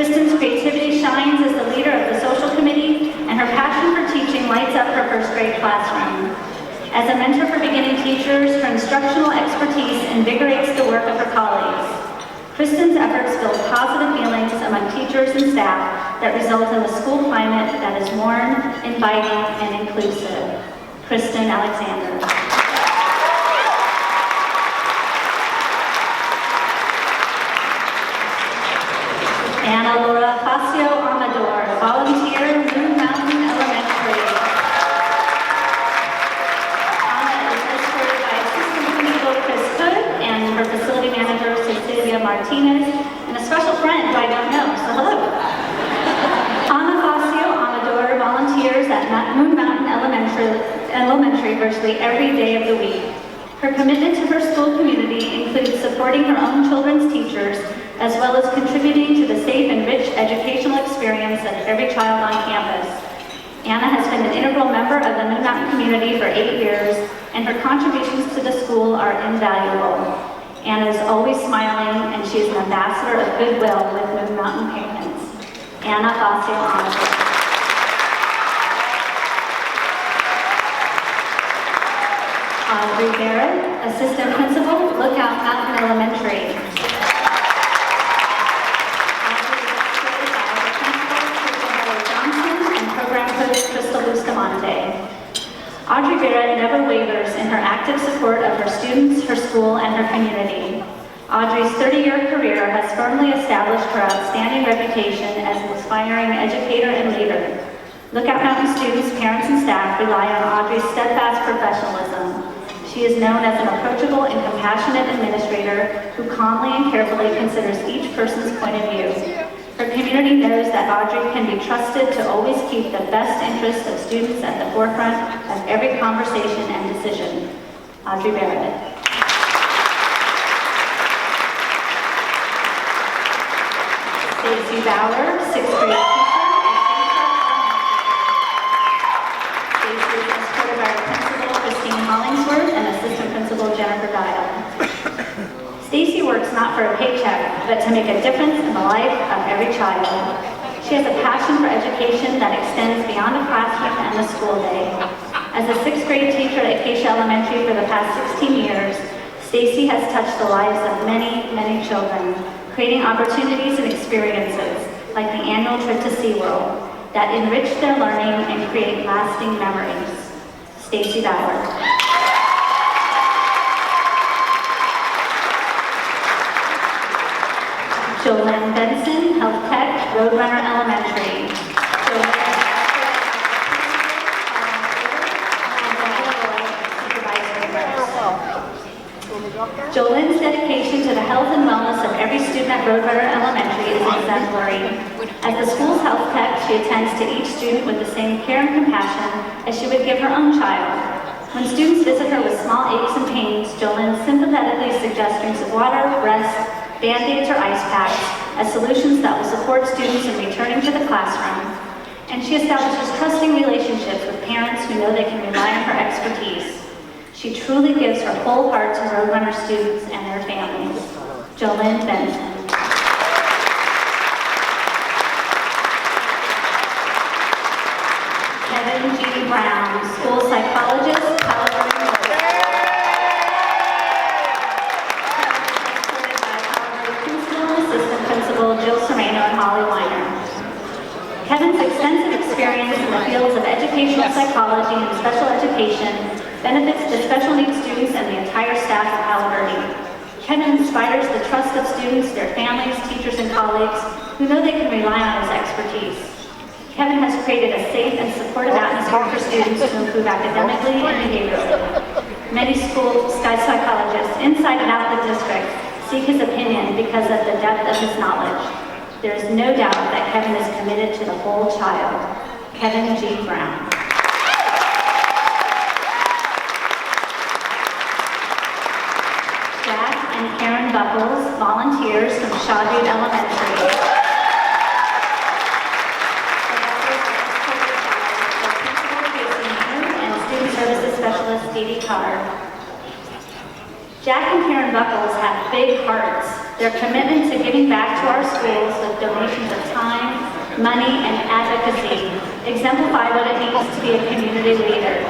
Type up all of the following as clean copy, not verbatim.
Kristen's creativity shines as the leader of the social committee, and her passion for teaching lights up her first grade classroom. As a mentor for beginning teachers, her instructional expertise invigorates the work of her colleagues. Kristen's efforts build positive feelings among teachers and staff that result in a school climate that is warm, inviting, and inclusive. Kristen Alexander. Anna Laura Facio Amador, volunteer, Moon Mountain Elementary. Anna is escorted by Assistant Principal Chris Hood and her facility manager Cecilia Martinez, and a special friend who I don't know, so hello. Anna Facio Amador volunteers at Moon Mountain Elementary virtually every day of the week. Her commitment to her school community includes supporting her own children's teachers, as well as contributing to the safe and rich educational experience of every child on campus. Anna has been an integral member of the Moon Mountain community for 8 years, and her contributions to the school are invaluable. Anna is always smiling, and she is an ambassador of goodwill with Moon Mountain parents. Anna Facio Amador. Audrey Barrett, Assistant Principal, Lookout Mountain Elementary. Audrey Barrett never wavers in her active support of her students, her school, and her community. Audrey's 30-year career has firmly established her outstanding reputation as an inspiring educator and leader. Lookout Mountain students, parents, and staff rely on Audrey's steadfast professionalism. She is known as an approachable and compassionate administrator who calmly and carefully considers each person's point of view. Her community knows that Audrey can be trusted to always keep the best interests of students at the forefront of every conversation and decision. Audrey Barrett. Stacy Bauer, 6th grade teacher. Stacy is escorted by her principal, Christine Hollingsworth, and assistant principal, Jennifer Dial. Stacy works not for a paycheck, but to make a difference in the life of every child. She has a passion for education that extends beyond the classroom and the school day. As a 6th grade teacher at Acacia Elementary for the past 16 years, Stacy has touched the lives of many, many children, creating opportunities and experiences, like the annual trip to SeaWorld, that enrich their learning and create lasting memories. Stacy Bauer. Jolynn Benson, Health Tech, Roadrunner Elementary. Jolynn's dedication to the health and wellness of every student at Roadrunner Elementary is exemplary. As the school's health tech, she attends to each student with the same care and compassion as she would give her own child. When students visit her with small aches and pains, Jolynn sympathetically suggests drinks of water, rest, Band-Aids or ice packs as solutions that will support students in returning to the classroom. And she establishes trusting relationships with parents who know they can rely on her expertise. She truly gives her whole heart to Roadrunner students and their families. Jolynn Benson. Kevin G. Brown, school psychologist, Kevin's extensive experience in the fields of educational psychology and special education benefits the special needs students and the entire staff of Halliburton. Kevin inspires the trust of students, their families, teachers, and colleagues who know they can rely on his expertise. Kevin has created a safe and supportive atmosphere for students to improve academically and behaviorally. Many school psychologists inside and out the district seek his opinion because of the depth of his knowledge. There is no doubt that Kevin is committed to the whole child. Kevin G. Brown. Jack and Karen Buckles, volunteers from Shawwood Elementary. And Student Services Specialist Dee Dee Carr. Jack and Karen Buckles have big hearts Their commitment to giving back to our schools with donations of time, money, and advocacy exemplify what it means to be a community leader.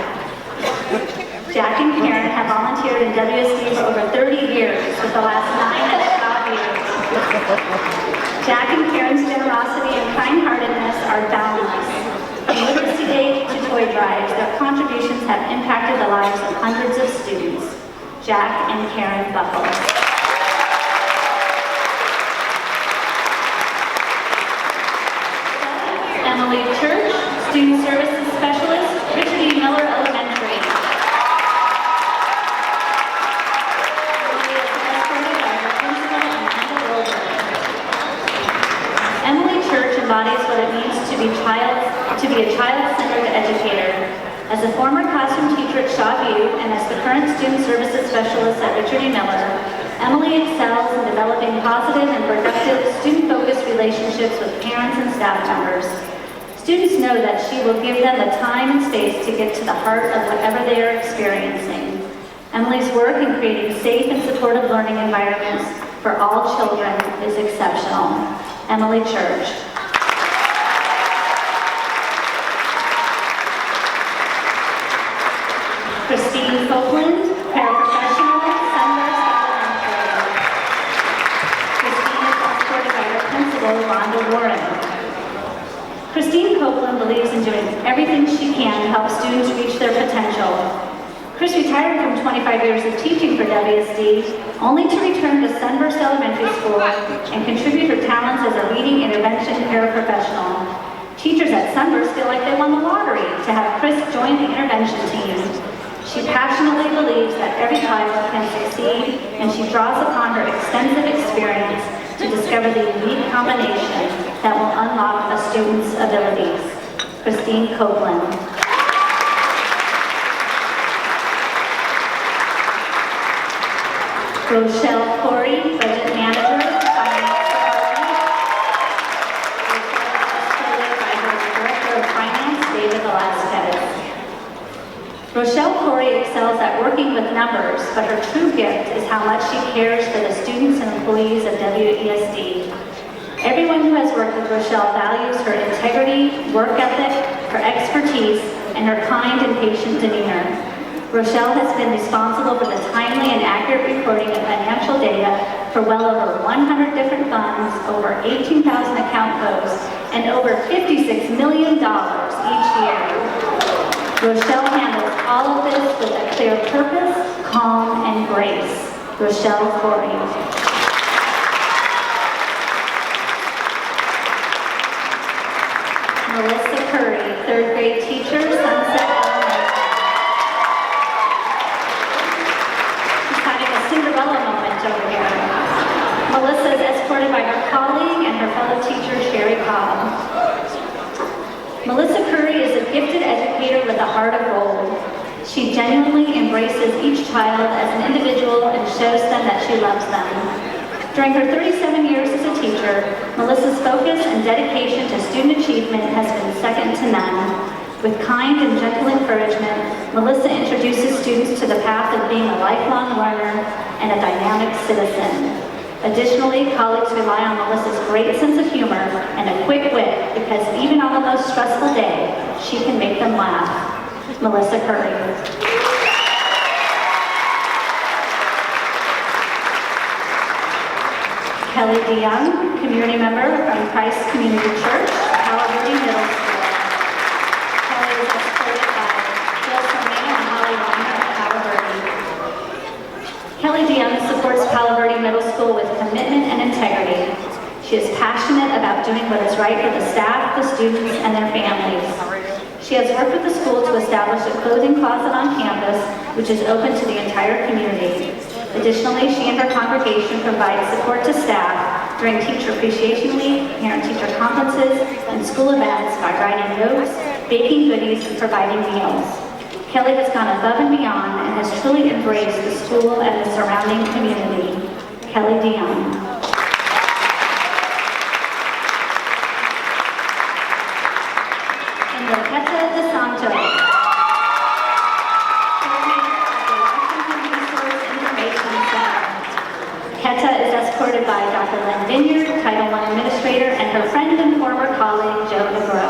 Jack and Karen have volunteered in WSD for over 30 years, with the last 9 at Shaw years. Jack and Karen's generosity and kind-heartedness are boundless. From Literacy Day to toy drives, their contributions have impacted the lives of hundreds of students. Jack and Karen Buckle. Emily Church, Student Services Specialist, Richard E. Miller Elementary. Emily Church embodies what it means to be a child-centered educator. As a former classroom teacher at Shawview and as the current Student Services Specialist at Richard E. Miller, Emily excels in developing positive and productive student-focused relationships with parents and staff members. Students know that she will give them the time and space to get to the heart of whatever they are experiencing. Emily's work in creating safe and supportive learning environments for all children is exceptional. Emily Church. Christine Copeland, paraprofessional, Sunburst Elementary. Christine is escorted by her principal, Rhonda Warren. Christine Copeland believes in doing everything she can to help students reach their potential. Chris retired from 25 years of teaching for WSD, only to return to Sunburst Elementary School and contribute her talents as a reading intervention paraprofessional. Teachers at Sunburst feel like they won the lottery to have Chris join the intervention team. She passionately believes that every child can succeed, and she draws upon her extensive experience to discover the unique combination that will unlock a student's abilities. Christine Copeland. Rochelle Corey, Budget Manager, Finance Department. Rochelle is escorted by her Director of Finance, David Velasquez. Rochelle Corey excels at working with numbers, but her true gift is how much she cares for the students and employees of WESD. Everyone who has worked with Rochelle values her integrity, work ethic, her expertise, and her kind and patient demeanor. Rochelle has been responsible for the timely and accurate reporting of financial data for well over 100 different funds, over 18,000 account codes, and over $56 million each year. Rochelle handles all of this with a clear purpose, calm, and grace. Rochelle Corey. Melissa Curry, 3rd grade teacher, Sunset Elementary. She's having a Cinderella moment over here. Melissa is escorted by her colleague and her fellow teacher, Sherry Cobb. Melissa Curry is a gifted educator with a heart of gold. She genuinely embraces each child as an individual and shows them that she loves them. During her 37 years as a teacher, Melissa's focus and dedication to student achievement has been second to none. With kind and gentle encouragement, Melissa introduces students to the path of being a lifelong learner and a dynamic citizen. Additionally, colleagues rely on Melissa's great sense of humor and a quick wit because even on the most stressful day, she can make them laugh. Melissa Curry. Kelly DeYoung, community member from Christ Community Church, Palo Verde Middle School. Kelly is escorted by Jill Sormano and Holly Weiner at Palo Verde. Kelly DeYoung supports Palo Verde Middle School with commitment and integrity. She is passionate about doing what is right for the staff, the students, and their families. She has worked with the school to establish a clothing closet on campus, which is open to the entire community. Additionally, she and her congregation provide support to staff during Teacher Appreciation Week, parent-teacher conferences, and school events by writing notes, baking goodies, and providing meals. Kelly has gone above and beyond and has truly embraced the school and the surrounding community. Kelly DeYoung. And Enriqueta DeSanto. Coordinator of the Washington Resource Information Center. Keta is escorted by Lynn Vineyard, Title I administrator, and her friend and former colleague, Joe Negro.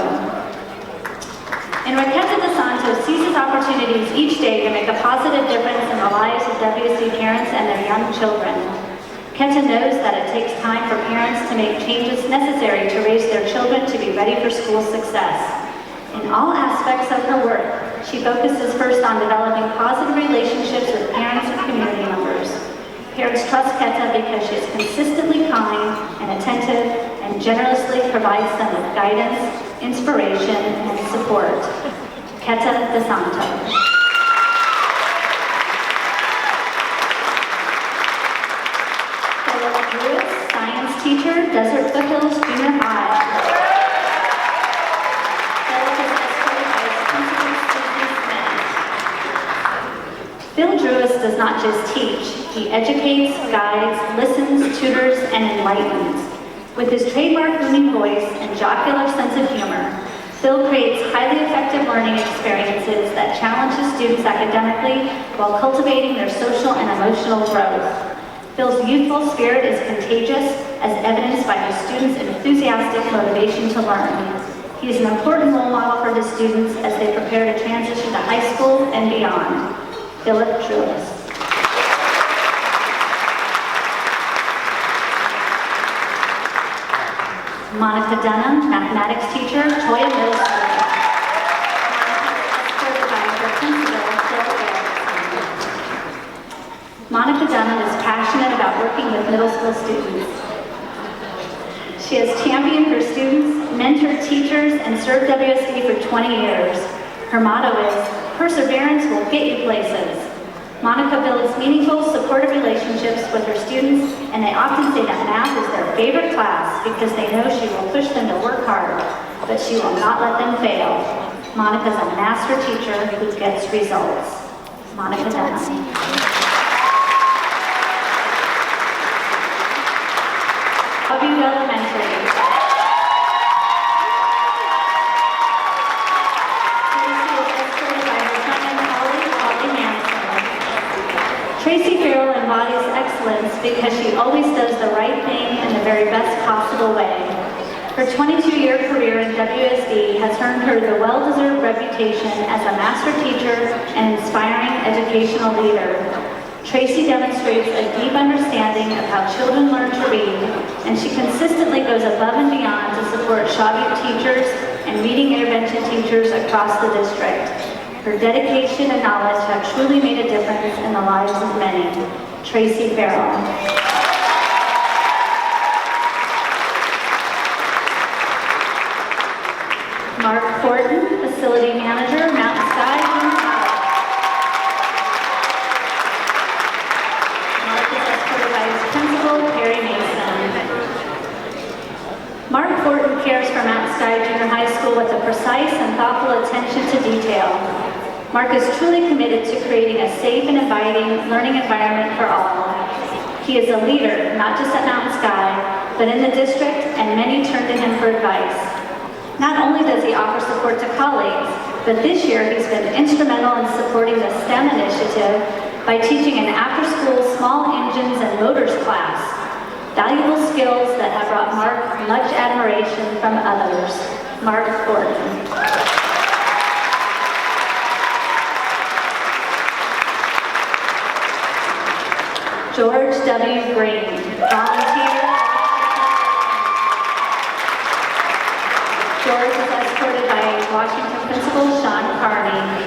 Enriqueta DeSanto seizes opportunities each day to make a positive difference in the lives of WSD parents and their young children. Keta knows that it takes time for parents to make changes necessary to raise their children to be ready for school success. In all aspects of her work, she focuses first on developing positive relationships with parents and community members. Parents trust Keta because she is consistently kind and attentive and generously provides them with guidance, inspiration, and support. Keta DeSanto. Science teacher, Desert Foothills Junior High. Phil Drewis does not just teach, he educates, guides, listens, tutors, and enlightens. With his trademark booming voice and jocular sense of humor, Phil creates highly effective learning experiences that challenge his students academically while cultivating their social and emotional growth. Phil's youthful spirit is contagious, as evidenced by his students' enthusiastic motivation to learn. He is an important role model for his students as they prepare to transition to high school and beyond. Philip Drewis. Monica Dunham, mathematics teacher, Toya Middle School. Monica Dunham is passionate about working with middle school students. She has championed her students, mentored teachers, and served WSD for 20 years. Her motto is, perseverance will get you places. Monica builds meaningful, supportive relationships with her students, and they often say that math is their favorite class because they know she will push them to work hard, but she will not let them fail. Monica's a master teacher who gets results. Monica Dunham. Elementary. Tracy Farrell embodies excellence because she always does the right thing in the very best possible way. Her 22-year career in WSD has earned her the well-deserved reputation as a master teacher and inspiring educational leader. Tracy demonstrates a deep understanding of how children learn to read, and she consistently goes above and beyond to support Shawbutte teachers and reading intervention teachers across the district. Her dedication and knowledge have truly made a difference in the lives of many. Tracy Farrell. Mark Fortin, Facility Manager, Mountain Sky Junior High. Mark is escorted by his principal, Perry Mason. Mark Fortin cares for Mountain Sky Junior High School with a precise and thoughtful attention to detail. Mark is truly committed to creating a safe and inviting learning environment for all. He is a leader, not just at Mountain Sky, but in the district, and many turn to him for advice. Not only does he offer support to colleagues, but this year he's been instrumental in supporting the STEM initiative by teaching an after-school small engines and motors class. Valuable skills that have brought Mark much admiration from others. Mark Gordon. George W. Green, volunteer. George is escorted by Washington Principal Sean Carney.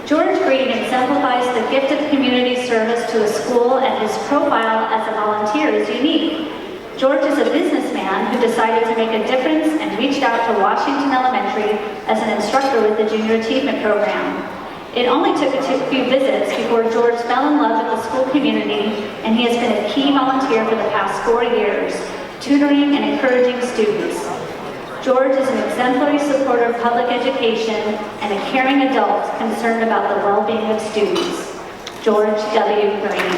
George Green exemplifies the gift of community service to a school, and his profile as a volunteer is unique. George is a businessman who decided to make a difference and reached out to Washington Elementary as an instructor with the Junior Achievement Program. It only took a few visits before George fell in love with the school community, and he has been a key volunteer for the past 4 years, tutoring and encouraging students. George is an exemplary supporter of public education and a caring adult concerned about the well-being of students. George W. Green.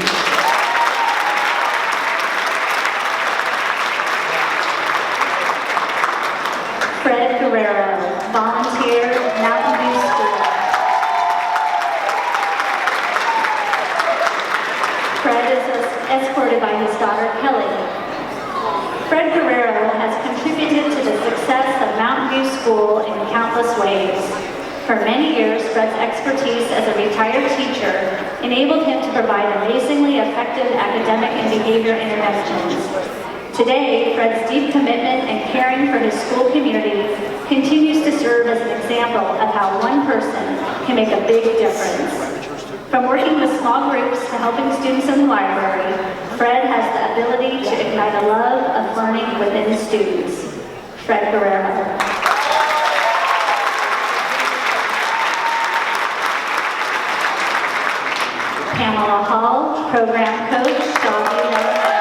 Fred Guerrero, volunteer, Mountain View School. Fred is escorted by his daughter, Kelly. school in countless ways. For many years, Fred's expertise as a retired teacher enabled him to provide amazingly effective academic and behavior interventions. Today, Fred's deep commitment and caring for his school community continues to serve as an example of how one person can make a big difference. From working with small groups to helping students in the library, Fred has the ability to ignite a love of learning within students. Fred Guerrero. Pamela Hall, Program Coach, Shawnee Elementary.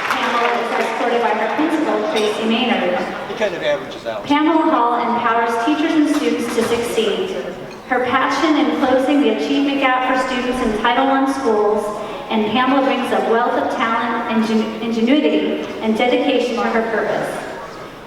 Pamela is escorted by her principal, Tracy Maynard. It kind of averages out. Pamela Hall empowers teachers and students to succeed. Her passion in closing the achievement gap for students in Title I schools, and Pamela brings a wealth of talent, ingenuity, and dedication to her purpose.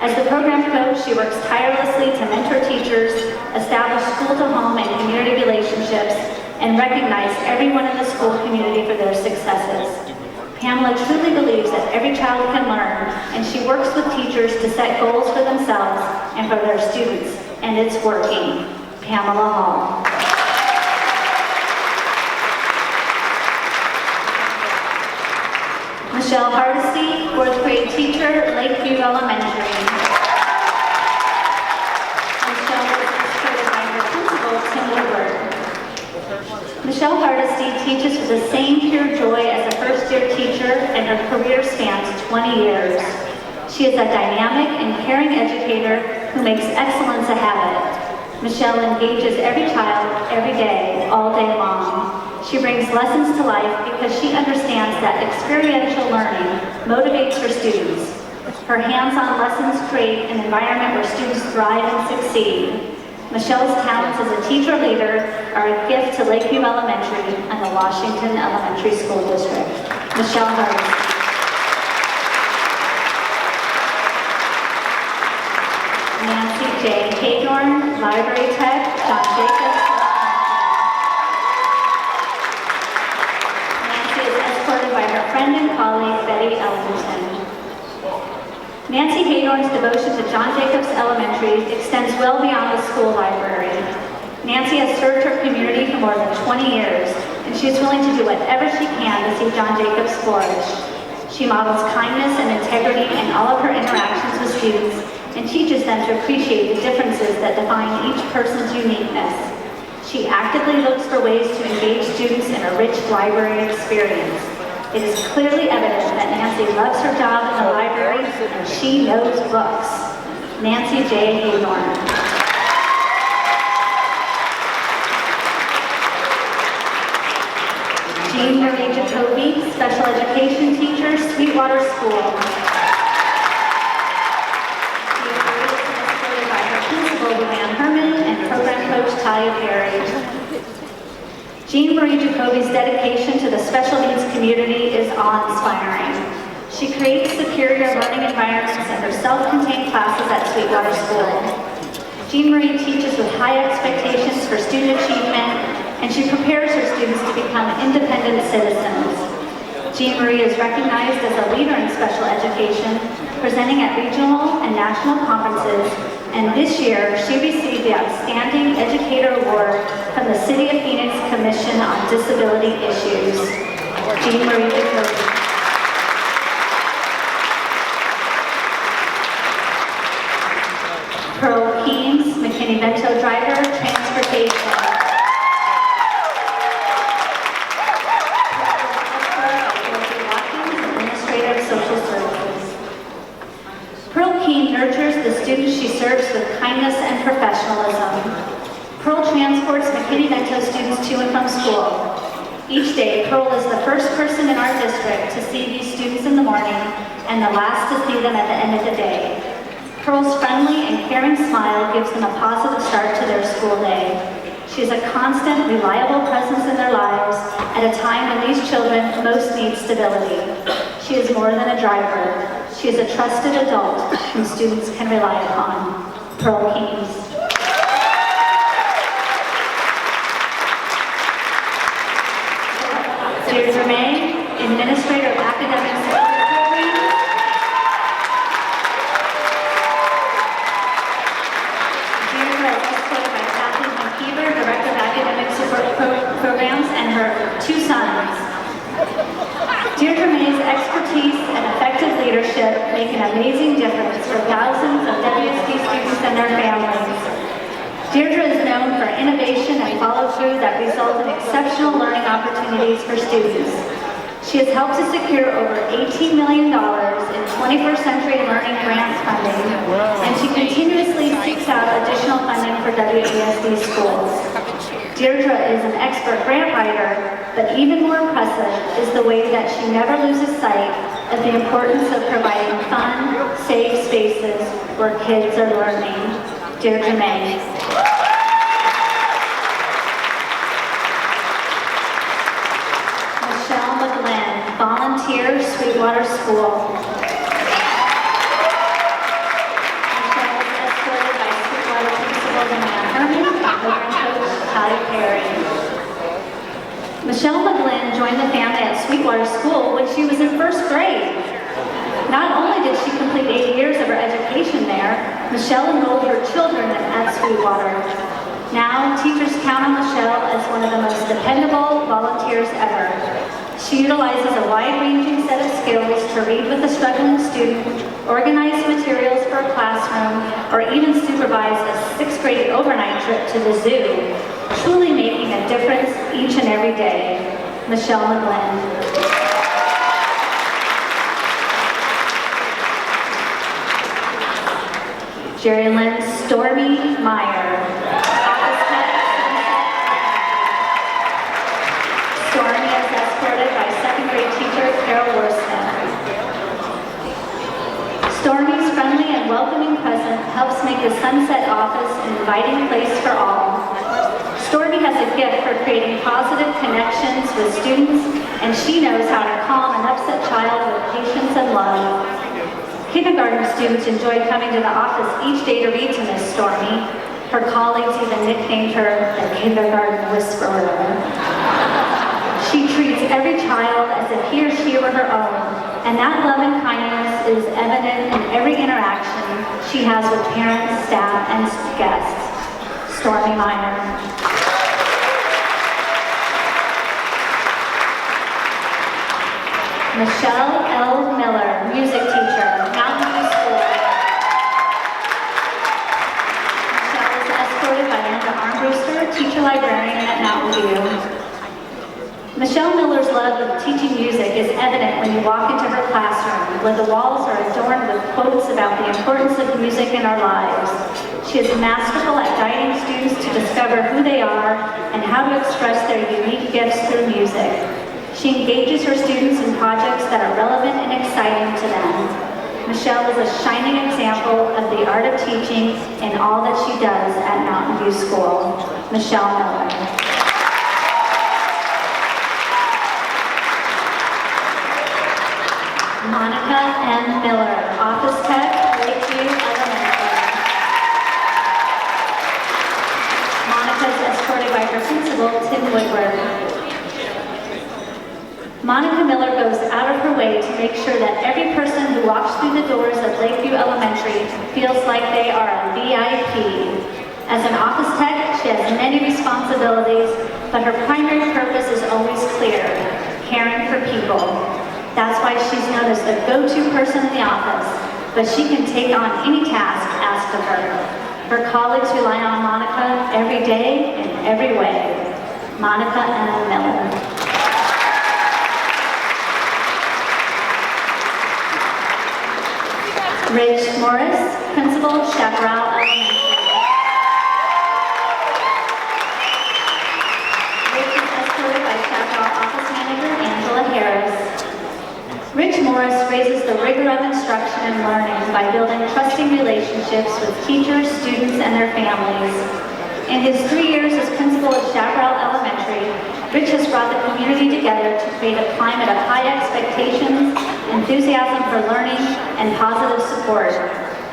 As the program coach, she works tirelessly to mentor teachers, establish school-to-home and community relationships, and recognize everyone in the school community for their successes. Pamela truly believes that every child can learn, and she works with teachers to set goals for themselves and for their students, and it's working. Pamela Hall. Michelle Hardesty, 4th grade teacher, Lakeview Elementary. Michelle was escorted by her principal, Tim Woodward. Michelle Hardesty teaches with the same pure joy as a first-year teacher, and her career spans 20 years. She is a dynamic and caring educator who makes excellence a habit. Michelle engages every child, every day, all day long. She brings lessons to life because she understands that experiential learning motivates her students. Her hands-on lessons create an environment where students thrive and succeed. Michelle's talents as a teacher leader are a gift to Lakeview Elementary and the Washington Elementary School District. Michelle Hardesty. Nancy J. Haydorn, Library Tech, John Jacobs. Nancy is escorted by her friend and colleague, Betty Ellington. Nancy Haydorn's devotion to John Jacobs Elementary extends well beyond the school library. Nancy has served her community for more than 20 years, and she is willing to do whatever she can to see John Jacobs flourish. She models kindness and integrity in all of her interactions with students, and teaches them to appreciate the differences that define each person's uniqueness. She actively looks for ways to engage students in a rich library experience. It is clearly evident that Nancy loves her job in the library and she knows books. Nancy J. Haydorn. Jean Marie Jacoby, special education teacher, Sweetwater School. Luann Herman and program coach Talia Perry. Jean Marie Jacoby's dedication to the special needs community is awe-inspiring. She creates superior learning environments in her self-contained classes at Sweetwater School. Jean Marie teaches with high expectations for student achievement, and she prepares her students to become independent citizens. Jean Marie is recognized as a leader in special education, presenting at regional and national conferences, and this year she received the Outstanding Educator Award from the City of Phoenix Commission on Disability Issues. Jean Marie Jacoby. Pearl Keens, McKinney-Vento driver, transportation. Administrator of Social Services. Pearl Keen nurtures the students she serves with kindness and professionalism. Pearl transports McKinney-Vento students to and from school. Each day, Pearl is the first person in our district to see these students in the morning and the last to see them at the end of the day. Pearl's friendly and caring smile gives them a positive start to their school day. She is a constant, reliable presence in their lives at a time when these children most need stability. She is more than a driver. She is a trusted adult whom students can rely upon. Pearl Keens. Deirdre May, Administrator of Academic Support Programs. Deirdre May's expertise and effective leadership make an amazing difference for thousands of WSD students and their families. Deirdre is known for innovation and follow-through that result in exceptional learning opportunities for students. She has helped to secure over $18 million in 21st Century Learning grant funding, and she continuously seeks out additional funding for WESD schools. Deirdre is an expert grant writer, but even more impressive is the way that she never loses sight of the importance of providing fun, safe spaces where kids are learning. Deirdre May. Michelle McGlynn, volunteer, Sweetwater School. Michelle is escorted by Sweetwater Principal Diane Herman and program coach Todd Perry. Michelle McGlynn joined the family at Sweetwater School when she was in first grade. Not only did she complete 8 years of her education there, Michelle enrolled her children at Sweetwater. Now, teachers count on Michelle as one of the most dependable volunteers ever. She utilizes a wide-ranging set of skills to read with a struggling student, organize materials for a classroom, or even supervise a 6th grade overnight trip to the zoo, truly making a difference each and every day. Michelle McGlynn. Jerry Lynn Stormy Meyer. Stormy is escorted by 2nd grade teacher Carol Worsman. Stormy's friendly and welcoming presence helps make the Sunset office an inviting place for all. Stormy has a gift for creating positive connections with students, and she knows how to calm an upset child with patience and love. Kindergarten students enjoy coming to the office each day to read to Miss Stormy. Her colleagues even nicknamed her the Kindergarten Whisperer. She treats every child as if he or she were her own, and that love and kindness is evident in every interaction she has with parents, staff, and guests. Stormy Meyer. Michelle L. Miller, music teacher, Mountain View School. Michelle is escorted by Linda Armbruster, teacher librarian at Mountain View. Michelle Miller's love of teaching music is evident when you walk into her classroom, where the walls are adorned with quotes about the importance of music in our lives. She is masterful at guiding students to discover who they are and how to express their unique gifts through music. She engages her students in projects that are relevant and exciting to them. Michelle is a shining example of the art of teaching in all that she does at Mountain View School. Michelle Miller. Monica M. Miller, Office Tech, Lakeview Elementary. Monica is escorted by her principal, Tim Woodward. Monica Miller goes out of her way to make sure that every person who walks through the doors of Lakeview Elementary feels like they are a VIP. As an office tech, she has many responsibilities, but her primary purpose is always clear: caring for people. That's why she's known as the go-to person in the office, but she can take on any task asked of her. Her colleagues rely on Monica every day in every way. Monica M. Miller. Rich Morris, Principal, Chaparral Elementary. Rich is escorted by Chaparral Office Manager Angela Harris. Rich Morris raises the rigor of instruction and learning by building trusting relationships with teachers, students, and their families. In his 3 years as principal of Chaparral Elementary, Rich has brought the community together to create a climate of high expectations, enthusiasm for learning, and positive support.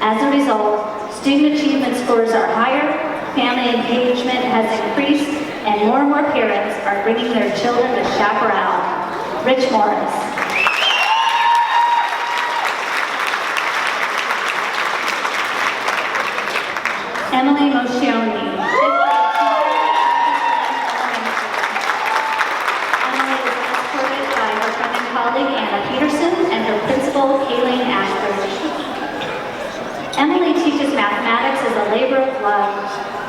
As a result, student achievement scores are higher, family engagement has increased, and more parents are bringing their children to Chaparral. Rich Morris. Emily Moscioni. colleague Anna Peterson and her principal Kayleen Ashbridge. Emily teaches mathematics as a labor of love.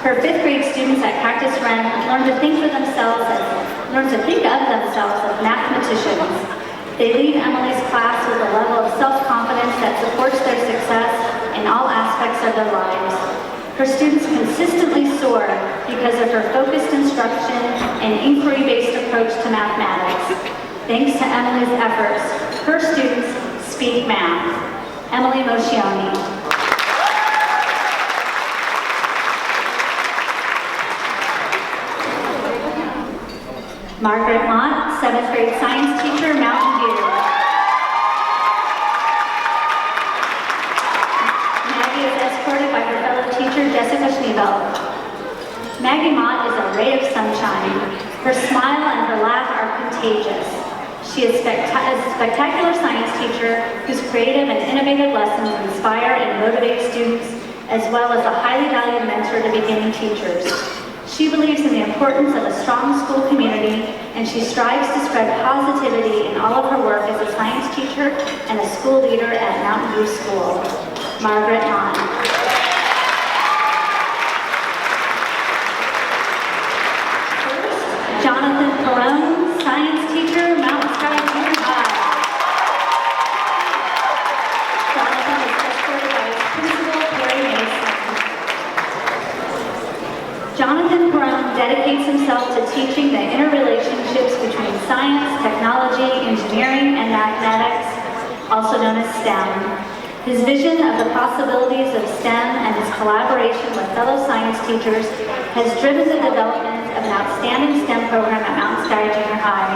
Her 5th grade students at Practice Run learn to think of themselves as mathematicians. They lead Emily's class with a level of self-confidence that supports their success in all aspects of their lives. Her students consistently soar because of her focused instruction and inquiry-based approach to mathematics. Thanks to Emily's efforts, her students speak math. Emily Moscioni. Margaret Mott, 7th grade science teacher, Mountain View. Maggie is escorted by her fellow teacher, Jessica Schneebel. Maggie Mott is a ray of sunshine. Her smile and her laugh are contagious. She is a spectacular science teacher whose creative and innovative lessons inspire and motivate students, as well as a highly valued mentor to beginning teachers. She believes in the importance of a strong school community, and she strives to spread positivity in all of her work as a science teacher and a school leader at Mountain View School. Margaret Hahn. First, Jonathan Perone, science teacher, Mountain Sky Junior High. Jonathan is escorted by his principal, Perry Mason. Jonathan Perone dedicates himself to teaching the interrelationships between science, technology, engineering, and mathematics, also known as STEM. His vision of the possibilities of STEM and his collaboration with fellow science teachers has driven the development of an outstanding STEM program at Mountain Sky Junior High.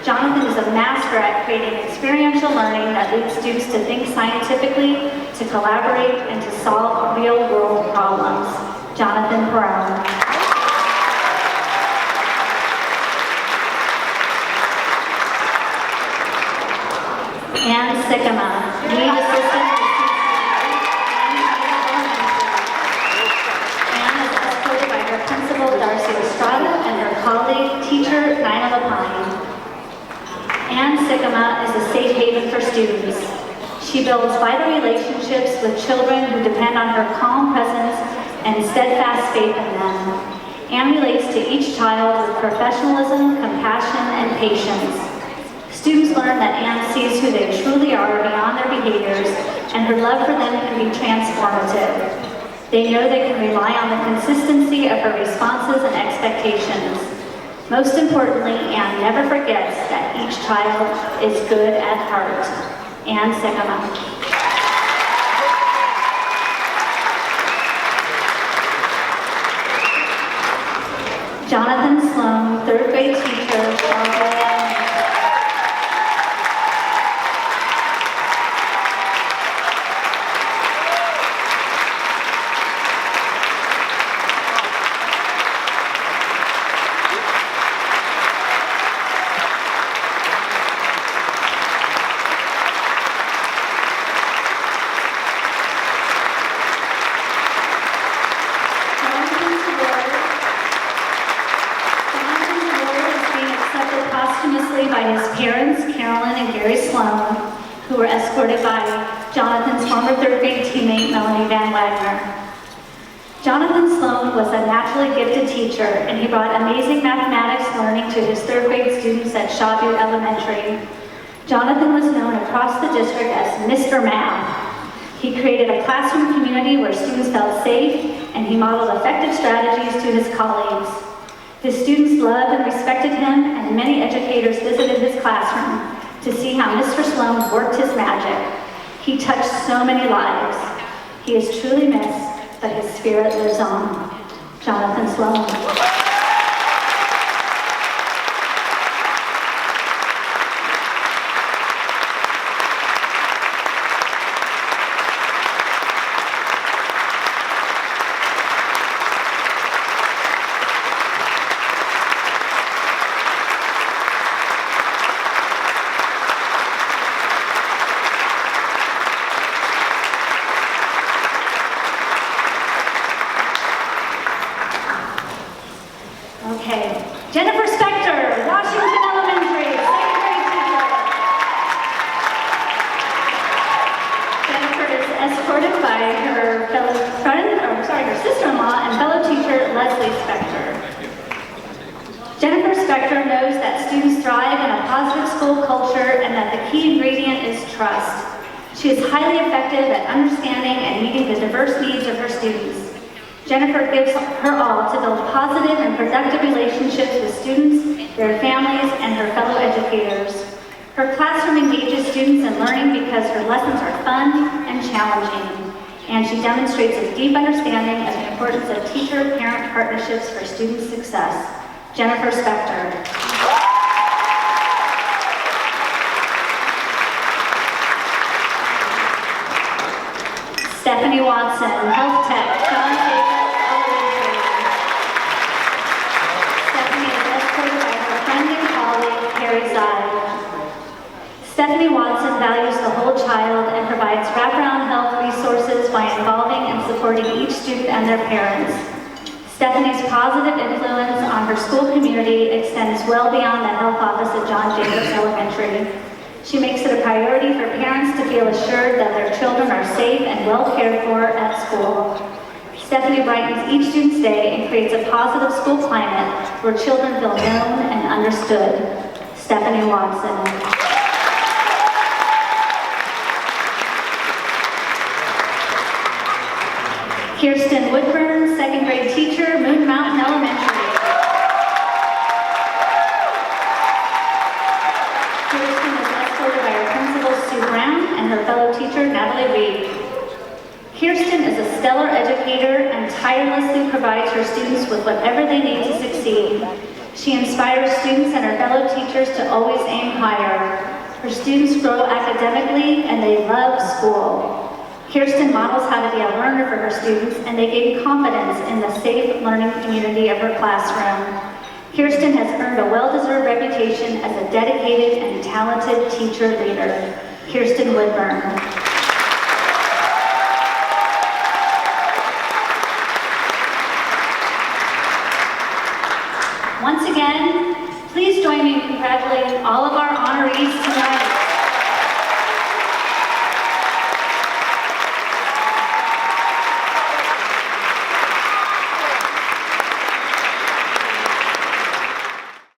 Jonathan is a master at creating experiential learning that leads students to think scientifically, to collaborate, and to solve real-world problems. Jonathan Perone. Anne Sycamore, lead assistant to Anne is escorted by her principal, Darcy Estrada, and her colleague, teacher, Nina Lapine. Anne Sycamore is a safe haven for students. She builds vital relationships with children who depend on her calm presence and steadfast faith in them. Anne relates to each child with professionalism, compassion, and patience. Students learn that Anne sees who they truly are beyond their behaviors, and her love for them can be transformative. They know they can rely on the consistency of her responses and expectations. Most importantly, Anne never forgets that each child is good at heart. Anne Sycamore. Jonathan Sloan, 3rd grade teacher, Charlotte. Who were escorted by Jonathan's former 3rd grade teammate, Melanie Van Wagner. Jonathan Sloan was a naturally gifted teacher, and he brought amazing mathematics learning to his 3rd grade students at Shawview Elementary. Jonathan was known across the district as Mr. Math. He created a classroom community where students felt safe, and he modeled effective strategies to his colleagues. His students loved and respected him, and many educators visited his classroom to see how Mr. Sloan worked his magic. He touched so many lives. He is truly missed, but his spirit lives on. Jonathan Sloan. her sister-in-law and fellow teacher, Leslie Spector. Jennifer Spector knows that students thrive in a positive school culture and that the key ingredient is trust. She is highly effective at understanding and meeting the diverse needs of her students. Jennifer gives her all to build positive and productive relationships with students, their families, and her fellow educators. Her classroom engages students in learning because her lessons are fun and challenging, and she demonstrates a deep understanding of the importance of teacher-parent partnerships for student success. Jennifer Spector. Stephanie Watson, Health Tech, John Jacobs Elementary. Stephanie is escorted by her friend and colleague, Carrie Zide. Stephanie Watson values the whole child and provides wraparound health resources by involving and supporting each student and their parents. Stephanie Stephanie's positive influence on her school community extends well beyond the health office at John Jacobs Elementary. She makes it a priority for parents to feel assured that their children are safe and well cared for at school. Stephanie brightens each student's day and creates a positive school climate where children feel known and understood. Stephanie Watson. Kirsten Woodburn, second grade teacher, Moon Mountain Elementary. Kirsten is escorted by her principal, Sue Brown, and her fellow teacher, Natalie Reed. Kirsten is a stellar educator and tirelessly provides her students with whatever they need to succeed. She inspires students and her fellow teachers to always aim higher. Her students grow academically and they love school. Kirsten models how to be a learner for her students, and they gain confidence in the safe learning community of her classroom. Kirsten has earned a well-deserved reputation as a dedicated and talented teacher leader. Kirsten Woodburn. Once again, please join me in congratulating